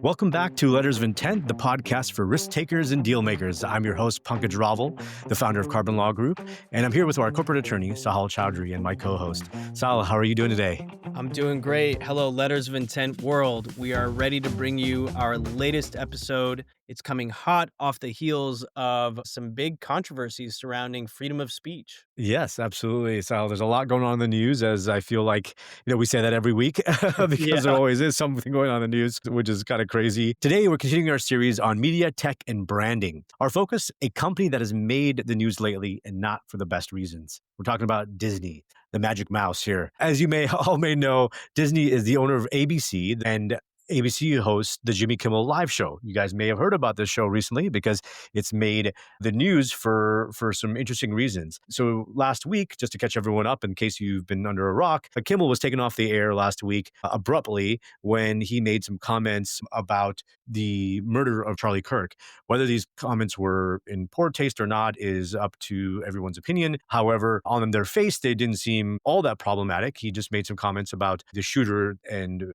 Welcome back to Letters of Intent, the podcast for risk takers and deal makers. I'm your host, Pankaj Raval, the founder of Carbon Law Group, and I'm here with our corporate attorney, Sahil Chaudry, and my co-host. Sahil, how are you doing today? I'm doing great. Hello, Letters of Intent world. We are ready to bring you our latest episode. It's coming hot off the heels of some big controversies surrounding freedom of speech. Yes, absolutely, Sahil. There's a lot going on in the news, as I feel like, we say that every week because there always is something going on in the news, which is kind of crazy. Today, we're continuing our series on media, tech, and branding. Our focus, a company that has made the news lately and not for the best reasons. We're talking about Disney, the magic mouse here. As you all may know, Disney is the owner of ABC, and ABC hosts the Jimmy Kimmel live show. You guys may have heard about this show recently because it's made the news for some interesting reasons. So last week, just to catch everyone up in case you've been under a rock, Kimmel was taken off the air last week abruptly when he made some comments about the murder of Charlie Kirk. Whether these comments were in poor taste or not is up to everyone's opinion. However, on their face, they didn't seem all that problematic. He just made some comments about the shooter and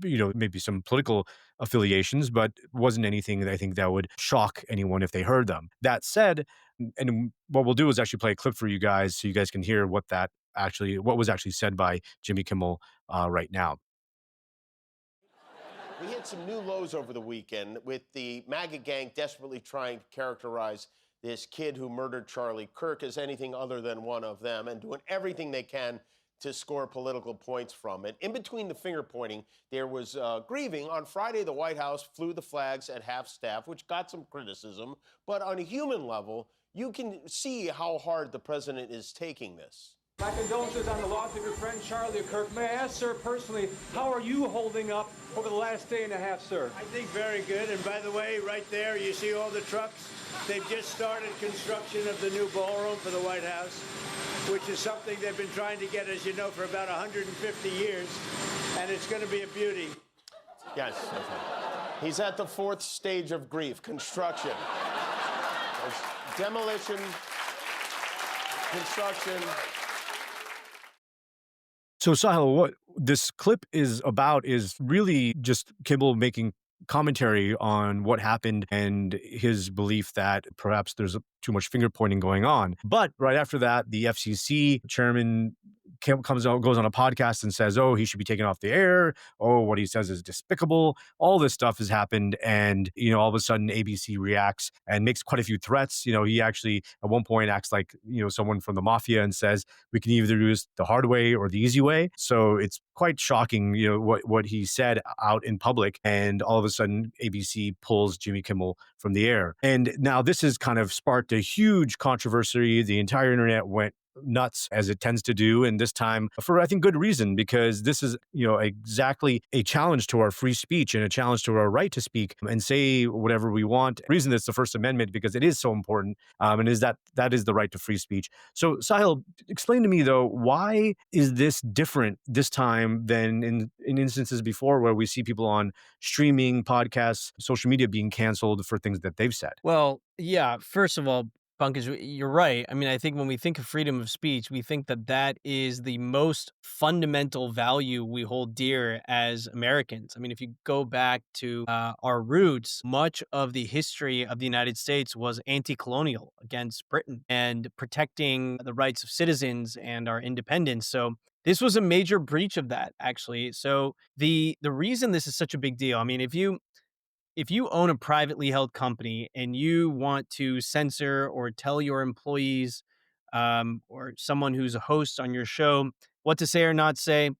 maybe some political affiliations, but wasn't anything that I think that would shock anyone if they heard them. That said, and what we'll do is actually play a clip for you guys so you guys can hear what was actually said by Jimmy Kimmel right now. We hit some new lows over the weekend with the MAGA gang desperately trying to characterize this kid who murdered Charlie Kirk as anything other than one of them and doing everything they can to score political points from it. In between the finger pointing, there was grieving. On Friday, the White House flew the flags at half-staff, which got some criticism. But on a human level, you can see how hard the president is taking this. My condolences on the loss of your friend Charlie Kirk. May I ask, sir, personally, how are you holding up over the last day and a half, sir? I think very good. And by the way, right there, you see all the trucks? They've just started construction of the new ballroom for the White House, which is something they've been trying to get, as you know, for about 150 years. And it's going to be a beauty. Yes. He's at the fourth stage of grief, construction. There's demolition, construction. So, Sahil, what this clip is about is really just Kimmel making commentary on what happened and his belief that perhaps there's too much finger pointing going on. But right after that, the FCC chairman goes on a podcast and says, oh, he should be taken off the air. Oh, what he says is despicable. All this stuff has happened. And, all of a sudden ABC reacts and makes quite a few threats. He actually at one point acts like, someone from the mafia and says, we can either do this the hard way or the easy way. So it's quite shocking, what he said out in public. And all of a sudden ABC pulls Jimmy Kimmel from the air. And now this has kind of sparked a huge controversy. The entire internet went nuts, as it tends to do, and this time for, I think, good reason, because this is, exactly a challenge to our free speech and a challenge to our right to speak and say whatever we want. The reason it's the First Amendment, because it is so important, and is that is the right to free speech. So, Sahil, explain to me, though, why is this different this time than in instances before where we see people on streaming, podcasts, social media being canceled for things that they've said? Well, yeah, first of all, Pankaj, you're right. I mean, I think when we think of freedom of speech, we think that that is the most fundamental value we hold dear as Americans. I mean, if you go back to our roots, much of the history of the United States was anti-colonial against Britain and protecting the rights of citizens and our independence. So this was a major breach of that, actually. So the reason this is such a big deal, I mean, if you own a privately held company and you want to censor or tell your employees or someone who's a host on your show what to say or not say,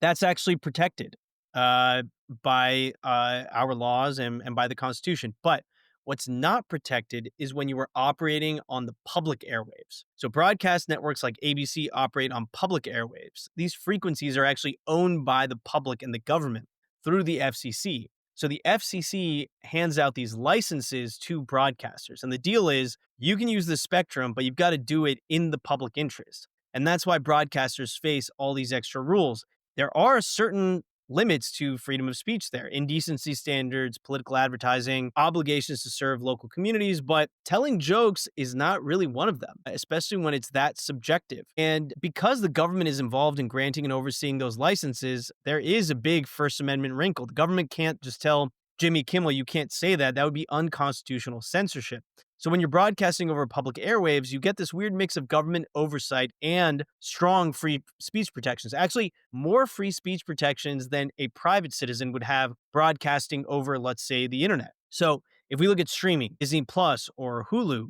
that's actually protected by our laws and by the Constitution. But what's not protected is when you are operating on the public airwaves. So broadcast networks like ABC operate on public airwaves. These frequencies are actually owned by the public and the government through the FCC. So the FCC hands out these licenses to broadcasters. And the deal is you can use the spectrum, but you've got to do it in the public interest. And that's why broadcasters face all these extra rules. There are certain limits to freedom of speech there: indecency standards, political advertising, obligations to serve local communities. But telling jokes is not really one of them, especially when it's that subjective. And because the government is involved in granting and overseeing those licenses, there is a big First Amendment wrinkle. The government can't just tell Jimmy Kimmel, you can't say that. That would be unconstitutional censorship. So when you're broadcasting over public airwaves, you get this weird mix of government oversight and strong free speech protections. Actually, more free speech protections than a private citizen would have broadcasting over, let's say, the internet. So if we look at streaming, Disney Plus or Hulu,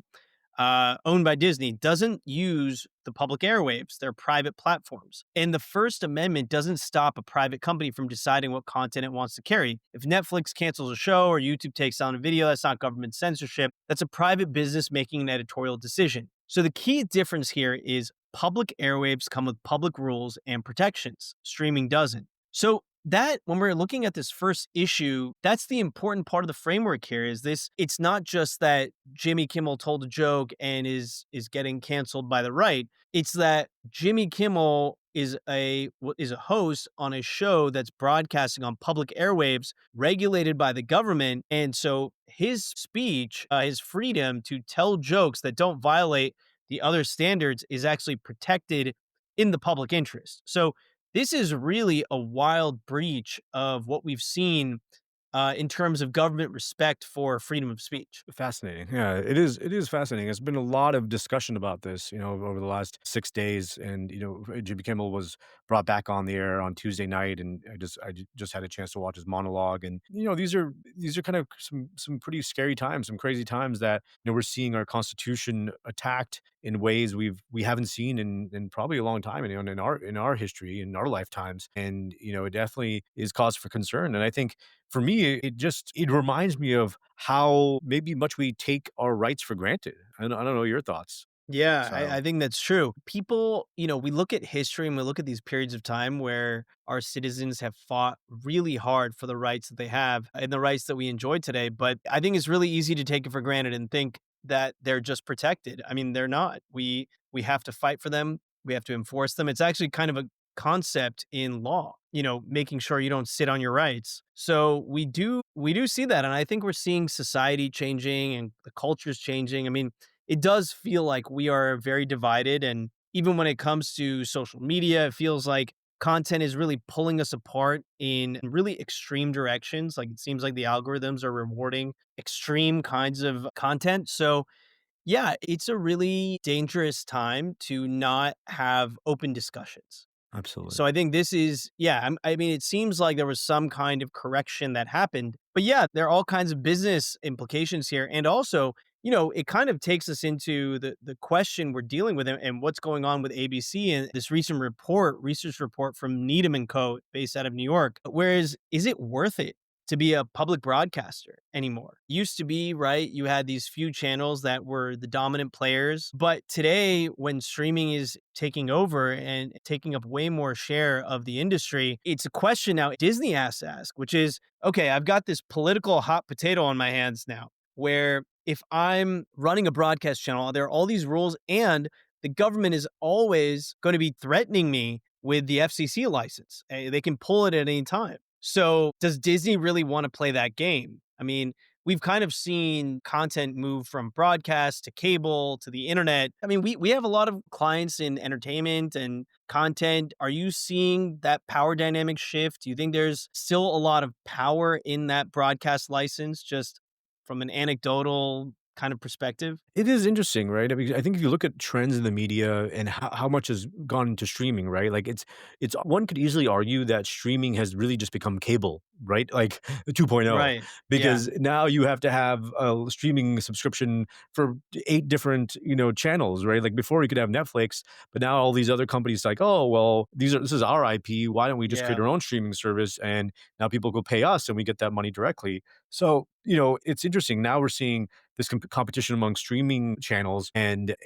owned by Disney, doesn't use the public airwaves. They're private platforms. And the First Amendment doesn't stop a private company from deciding what content it wants to carry. If Netflix cancels a show or YouTube takes down a video, that's not government censorship. That's a private business making an editorial decision. So the key difference here is public airwaves come with public rules and protections. Streaming doesn't. So that when we're looking at this first issue, that's the important part of the framework here. Is this, it's not just that Jimmy Kimmel told a joke and is getting canceled by the right. It's that Jimmy Kimmel is a host on a show that's broadcasting on public airwaves regulated by the government. And so his speech, his freedom to tell jokes that don't violate the other standards is actually protected in the public interest. So this is really a wild breach of what we've seen in terms of government respect for freedom of speech. Fascinating. Yeah, it is. It is fascinating. There's been a lot of discussion about this, over the last 6 days, and Jimmy Kimmel was brought back on the air on Tuesday night, and I just had a chance to watch his monologue, and these are kind of some pretty scary times, some crazy times that we're seeing our Constitution attacked in ways we haven't seen in probably a long time, in our history, in our lifetimes, and it definitely is cause for concern, and I think for me, it reminds me of how maybe much we take our rights for granted. I don't know your thoughts, Yeah, Sahil. I think that's true. People, we look at history and we look at these periods of time where our citizens have fought really hard for the rights that they have and the rights that we enjoy today. But I think it's really easy to take it for granted and think that they're just protected. I mean, they're not. We have to fight for them. We have to enforce them. It's actually kind of a concept in law, making sure you don't sit on your rights. So we do see that. And I think we're seeing society changing and the culture's changing. I mean, it does feel like we are very divided. And even when it comes to social media, it feels like content is really pulling us apart in really extreme directions. Like it seems like the algorithms are rewarding extreme kinds of content. So, yeah, it's a really dangerous time to not have open discussions. Absolutely. So I think this is, yeah, I mean, it seems like there was some kind of correction that happened. But yeah, there are all kinds of business implications here. And also, it kind of takes us into the question we're dealing with and what's going on with ABC and this recent research report from Needham and Co., based out of New York. Whereas, is it worth it to be a public broadcaster anymore? Used to be, right? You had these few channels that were the dominant players. But today, when streaming is taking over and taking up way more share of the industry, it's a question now Disney has to ask, which is, okay, I've got this political hot potato on my hands now, where if I'm running a broadcast channel, there are all these rules, and the government is always going to be threatening me with the FCC license. They can pull it at any time. So, does Disney really want to play that game? I mean, we've kind of seen content move from broadcast to cable to the internet. I mean, we have a lot of clients in entertainment and content. Are you seeing that power dynamic shift? Do you think there's still a lot of power in that broadcast license, just from an anecdotal kind of perspective? It is interesting, right? I mean, I think if you look at trends in the media and how much has gone into streaming, right? Like it's one could easily argue that streaming has really just become cable, right? Like 2.0, Right. Yeah. because now you have to have a streaming subscription for 8 different, channels, right? Like before you could have Netflix, but now all these other companies like, oh, well, this is our IP. Why don't we just create Yeah. our own streaming service? And now people go pay us and we get that money directly. So, it's interesting. Now we're seeing this competition among streaming channels, and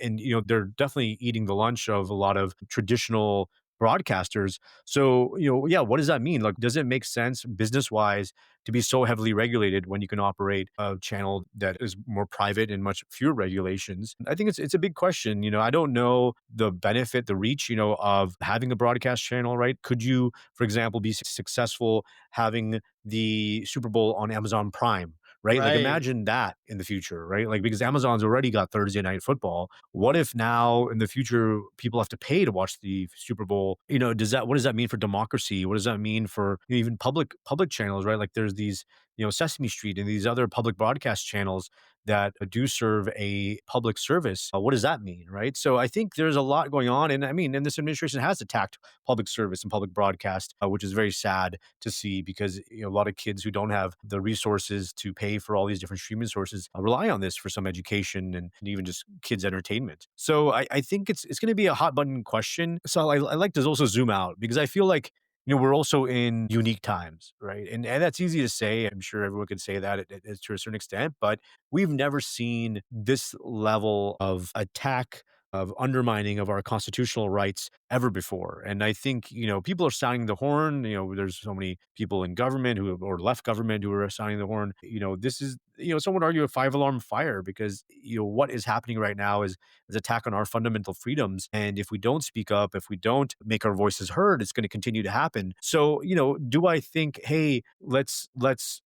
they're definitely eating the lunch of a lot of traditional broadcasters. So, yeah, what does that mean? Like, does it make sense business wise to be so heavily regulated when you can operate a channel that is more private and much fewer regulations? I think it's a big question. I don't know the benefit, the reach, of having a broadcast channel, right? Could you, for example, be successful having the Super Bowl on Amazon Prime? Right? Like Right. imagine that in the future, right? Like because Amazon's already got Thursday night football. What if now in the future people have to pay to watch the Super Bowl? What does that mean for democracy? What does that mean for even public channels, right? Like there's these, Sesame Street and these other public broadcast channels that do serve a public service. What does that mean, right? So I think there's a lot going on, and I mean, and this administration has attacked public service and public broadcast, which is very sad to see because a lot of kids who don't have the resources to pay for all these different streaming sources rely on this for some education and even just kids entertainment. So I think it's going to be a hot button question. So I like to also zoom out because I feel like we're also in unique times, right? And that's easy to say. I'm sure everyone could say that to a certain extent, but we've never seen this level of attack, of undermining of our constitutional rights ever before. And I think, people are sounding the horn. There's so many people in government or left government who are sounding the horn. This is, some would argue a five-alarm fire because, what is happening right now is attack on our fundamental freedoms. And if we don't speak up, if we don't make our voices heard, it's going to continue to happen. So, do I think, hey, let's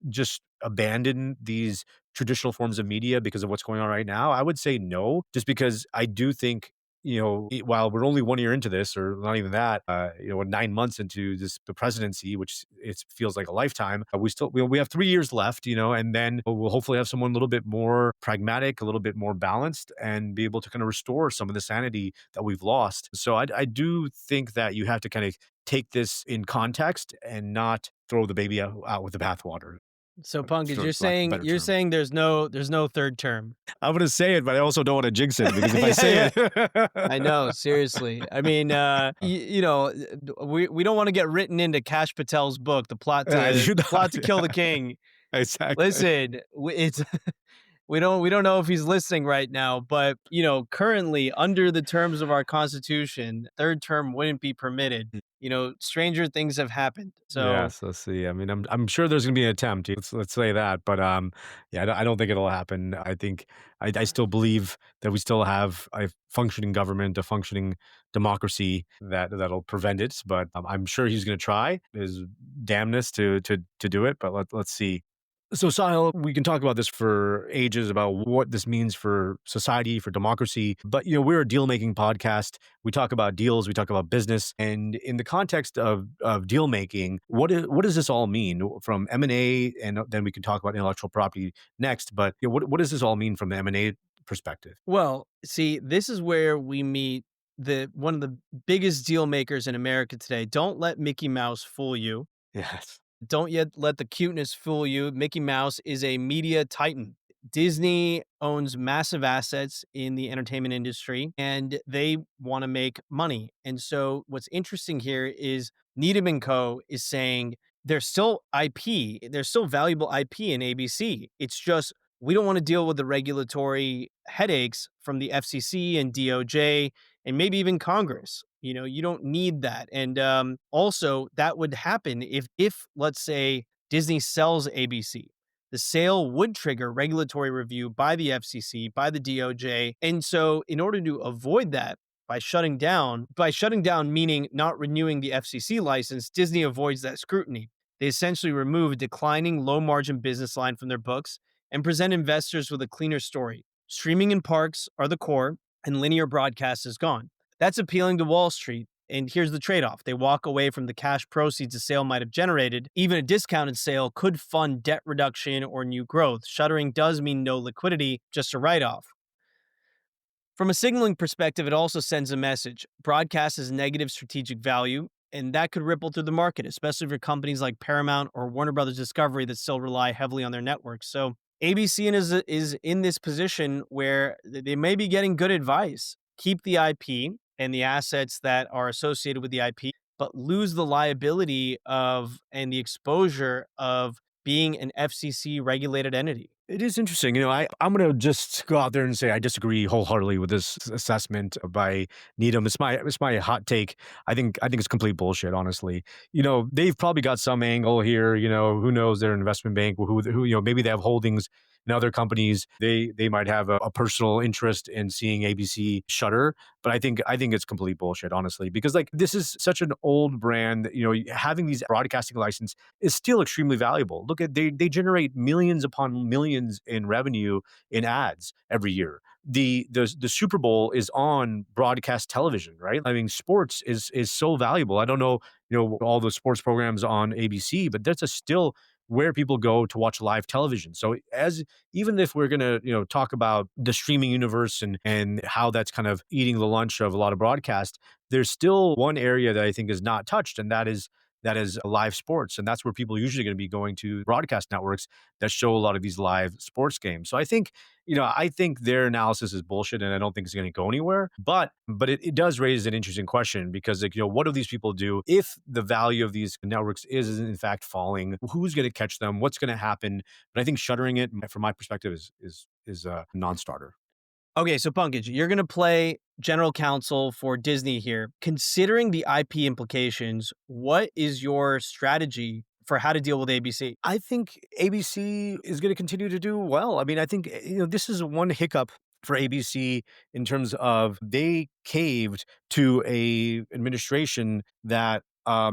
just abandon these traditional forms of media because of what's going on right now? I would say no, just because I do think, while we're only 1 year into this, or not even that, 9 months into the presidency, which it feels like a lifetime, we have 3 years left, and then we'll hopefully have someone a little bit more pragmatic, a little bit more balanced, and be able to kind of restore some of the sanity that we've lost. So I do think that you have to kind of take this in context and not throw the baby out with the bathwater. So, Pankaj, For you're lack of a saying better you're term. saying there's no third term. I'm gonna say it, but I also don't want to jinx it because if I Yeah, say yeah. it, I know, seriously. I mean, we don't want to get written into Kash Patel's book, I do The Plot not. to Kill the Yeah, King. exactly. Listen, it's we don't know if he's listening right now, but currently under the terms of our constitution, third term wouldn't be permitted. Stranger things have happened. So Yes, let's see. I mean, I'm sure there's gonna be an attempt. Let's say that, but yeah, I don't think it'll happen. I think I still believe that we still have a functioning government, a functioning democracy that'll prevent it. But I'm sure he's gonna try his damnness to do it. But let's see. So, Sahil, we can talk about this for ages about what this means for society, for democracy. But we're a deal making podcast. We talk about deals, we talk about business, and in the context of deal making, what does this all mean from M&A, and then we can talk about intellectual property next. But what does this all mean from the M&A perspective? well, see, this is where we meet the one of the biggest deal makers in America today. Don't let Mickey Mouse fool you. Yes. Don't yet let the cuteness fool you. Mickey Mouse is a media titan. Disney owns massive assets in the entertainment industry and they want to make money. And so what's interesting here is Needham and Co is saying there's still IP, there's still valuable IP in ABC. It's just we don't want to deal with the regulatory headaches from the FCC and DOJ and maybe even Congress. You don't need that. And also, that would happen if let's say Disney sells ABC. The sale would trigger regulatory review by the FCC, by the DOJ. And so, in order to avoid that, by shutting down meaning not renewing the FCC license, Disney avoids that scrutiny. They essentially remove a declining low margin business line from their books and present investors with a cleaner story. Streaming and parks are the core, and linear broadcast is gone. That's appealing to Wall Street. And here's the trade off: they walk away from the cash proceeds the sale might have generated. Even a discounted sale could fund debt reduction or new growth. Shuttering does mean no liquidity, just a write off. From a signaling perspective, it also sends a message. Broadcast has negative strategic value, and that could ripple through the market, especially for companies like Paramount or Warner Brothers Discovery that still rely heavily on their networks. So ABC is in this position where they may be getting good advice. Keep the IP and the assets that are associated with the IP, but lose the liability of and the exposure of being an FCC regulated entity. It is interesting. I'm going to just go out there and say I disagree wholeheartedly with this assessment by Needham. It's my hot take. I think it's complete bullshit. Honestly, they've probably got some angle here. Who knows? They're an investment bank. Who maybe they have holdings in other companies. They might have a personal interest in seeing ABC shutter. But I think it's complete bullshit. Honestly, because like this is such an old brand. Having these broadcasting license is still extremely valuable. Look at they generate millions upon millions in revenue in ads every year. The Super Bowl is on broadcast television, right? I mean, sports is so valuable. I don't know, all the sports programs on ABC, but that's a still where people go to watch live television. So as even if we're gonna, talk about the streaming universe and how that's kind of eating the lunch of a lot of broadcast, there's still one area that I think is not touched, and that is live sports. And that's where people are usually going to be going to broadcast networks that show a lot of these live sports games. So I think their analysis is bullshit and I don't think it's going to go anywhere. But it does raise an interesting question because like, what do these people do if the value of these networks is in fact falling? Who's going to catch them? What's going to happen? But I think shuttering it from my perspective is a non-starter. Okay, so Pankaj, you're going to play general counsel for Disney here. Considering the IP implications, what is your strategy for how to deal with ABC? I think ABC is going to continue to do well. I mean, I think this is one hiccup for ABC in terms of they caved to a administration that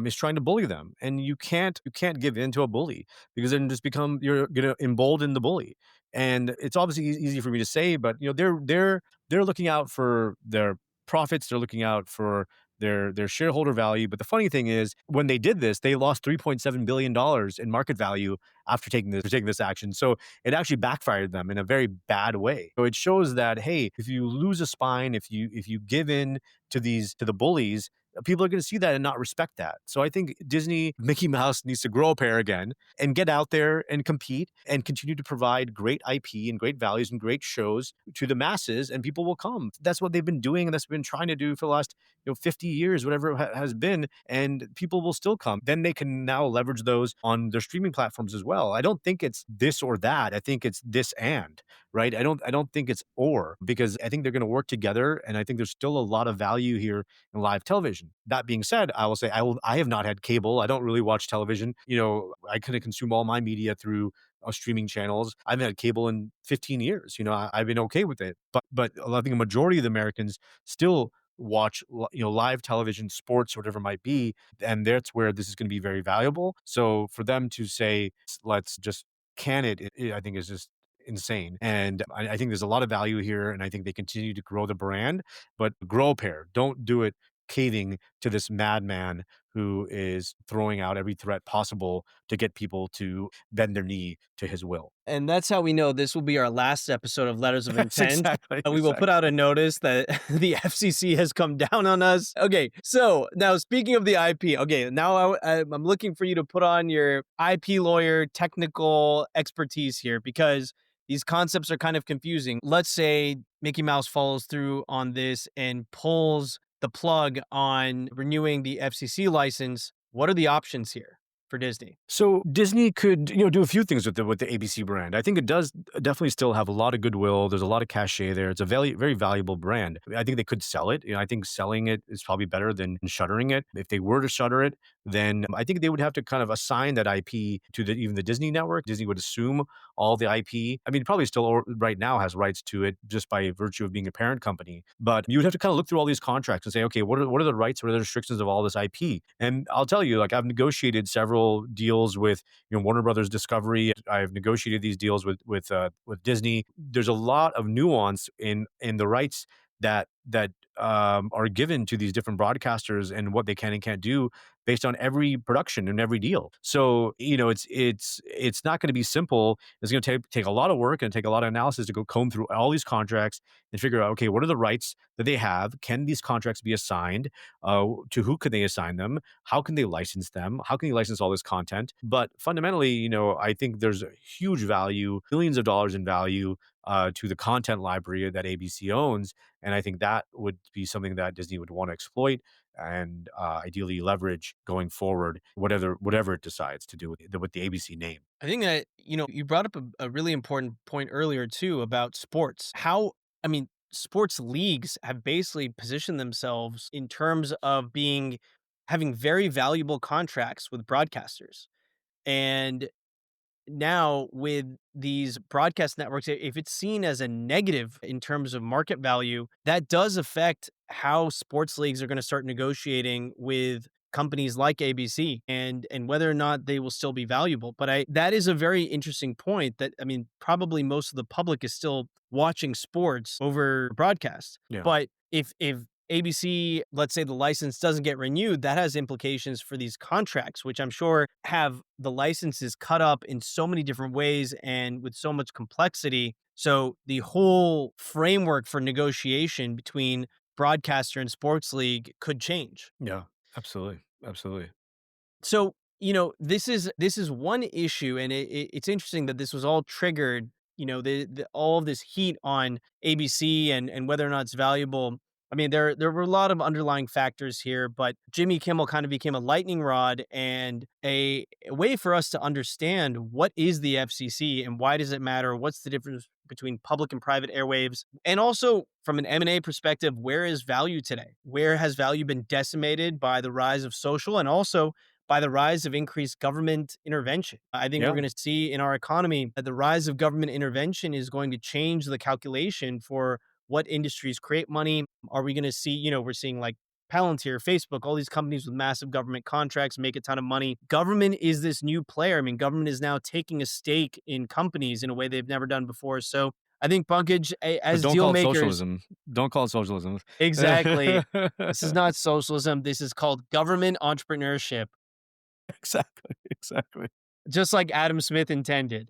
is trying to bully them, and you can't give in to a bully because then just become you're going to embolden the bully. And it's obviously easy for me to say, but they're looking out for their profits. They're looking out for their shareholder value. But the funny thing is, when they did this, they lost $3.7 billion in market value after taking this action. So it actually backfired them in a very bad way. So it shows that hey, if you lose a spine, if you give in to the bullies, people are going to see that and not respect that. So I think Disney, Mickey Mouse needs to grow a pair again and get out there and compete and continue to provide great IP and great values and great shows to the masses, and people will come. That's what they've been doing, and that's what they've been trying to do for the last 50 years, whatever it has been, and people will still come. Then they can now leverage those on their streaming platforms as well. I don't think it's this or that. I think it's this and, right? I don't think it's or, because I think they're going to work together, and I think there's still a lot of value here in live television. That being said, I will say I have not had cable. I don't really watch television. I kind of consume all my media through streaming channels. I haven't had cable in 15 years. I've been okay with it. But I think a majority of the Americans still watch live television, sports, whatever it might be, and that's where this is going to be very valuable. So for them to say let's just can I think is just insane. And I think there's a lot of value here, and I think they continue to grow the brand, but grow a pair. Don't do it caving to this madman who is throwing out every threat possible to get people to bend their knee to his will. And that's how we know this will be our last episode of Letters of That's Intent. exactly. And we will put out a notice that the FCC has come down on us. Okay, so now speaking of the IP, okay, now I'm looking for you to put on your IP lawyer technical expertise here because these concepts are kind of confusing. Let's say Mickey Mouse follows through on this and pulls the plug on renewing the FCC license. What are the options here for Disney? So Disney could, do a few things with the ABC brand. I think it does definitely still have a lot of goodwill. There's a lot of cachet there. It's a very, very valuable brand. I think they could sell it. I think selling it is probably better than shuttering it. If they were to shutter it, then I think they would have to kind of assign that IP to even the Disney network. Disney would assume all the IP. I mean, probably still right now has rights to it just by virtue of being a parent company. But you would have to kind of look through all these contracts and say, okay, what are the rights? What are the restrictions of all this IP? And I'll tell you, like I've negotiated several deals with Warner Brothers Discovery. I've negotiated these deals with Disney. There's a lot of nuance in the rights that are given to these different broadcasters and what they can and can't do based on every production and every deal. So it's not going to be simple. It's going to take a lot of work and take a lot of analysis to go comb through all these contracts and figure out, okay, what are the rights that they have? Can these contracts be assigned? To who can they assign them? How can they license them? How can they license all this content? But fundamentally, I think there's a huge value, billions of dollars in value to the content library that ABC owns. And I think that would be something that Disney would want to exploit. and ideally leverage going forward, whatever it decides to do with the ABC name. I think that, you brought up a really important point earlier too about sports. I mean, sports leagues have basically positioned themselves in terms of having very valuable contracts with broadcasters. And now with these broadcast networks, if it's seen as a negative in terms of market value, that does affect how sports leagues are going to start negotiating with companies like ABC and whether or not they will still be valuable. But that is a very interesting point that, I mean, probably most of the public is still watching sports over broadcast. Yeah. But if ABC, let's say the license doesn't get renewed, that has implications for these contracts, which I'm sure have the licenses cut up in so many different ways and with so much complexity. So the whole framework for negotiation between broadcaster and sports league could change. Yeah. Absolutely. Absolutely. So, this is one issue, and it's interesting that this was all triggered. All of this heat on ABC and whether or not it's valuable. I mean, there were a lot of underlying factors here, but Jimmy Kimmel kind of became a lightning rod and a way for us to understand what is the FCC and why does it matter? What's the difference between public and private airwaves? And also from an M&A perspective, where is value today? Where has value been decimated by the rise of social and also by the rise of increased government intervention? I think we're Yeah. going to see in our economy that the rise of government intervention is going to change the calculation for what industries create money. Are we going to see, we're seeing like Palantir, Facebook, all these companies with massive government contracts make a ton of money. Government is this new player. I mean, government is now taking a stake in companies in a way they've never done before. So I think Pankaj, But as don't deal call it makers, socialism. Don't call it socialism. exactly. This is not socialism. This is called government entrepreneurship, Exactly. Exactly. just like Adam Smith intended.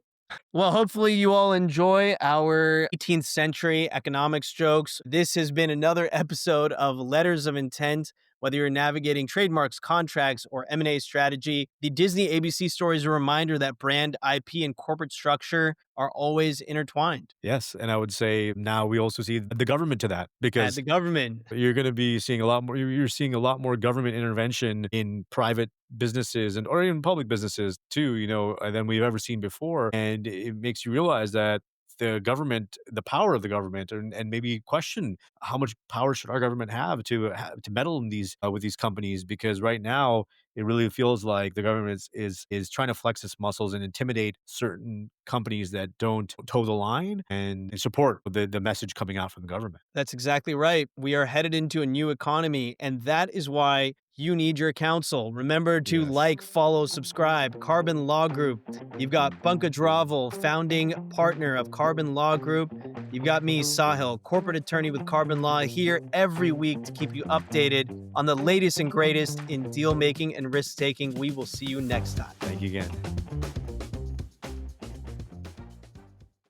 Well, hopefully you all enjoy our 18th century economics jokes. This has been another episode of Letters of Intent. Whether you're navigating trademarks, contracts, or M&A strategy, the Disney ABC story is a reminder that brand, IP, and corporate structure are always intertwined. Yes, and I would say now we also see the government to that, because The government. you're going to be seeing a lot more. You're seeing a lot more government intervention in private businesses and or even public businesses too. Than we've ever seen before, and it makes you realize that the government, the power of the government, and maybe question how much power should our government have to meddle in these with these companies, because right now it really feels like the government is trying to flex its muscles and intimidate certain companies that don't toe the line and support the message coming out from the government. That's exactly right. We are headed into a new economy, and that is why you need your counsel. Remember to Yes. like, follow, subscribe. Carbon Law Group. You've got Pankaj Raval, founding partner of Carbon Law Group. You've got me, Sahil, corporate attorney with Carbon Law, here every week to keep you updated on the latest and greatest in deal making and risk taking. We will see you next time. Thank you again.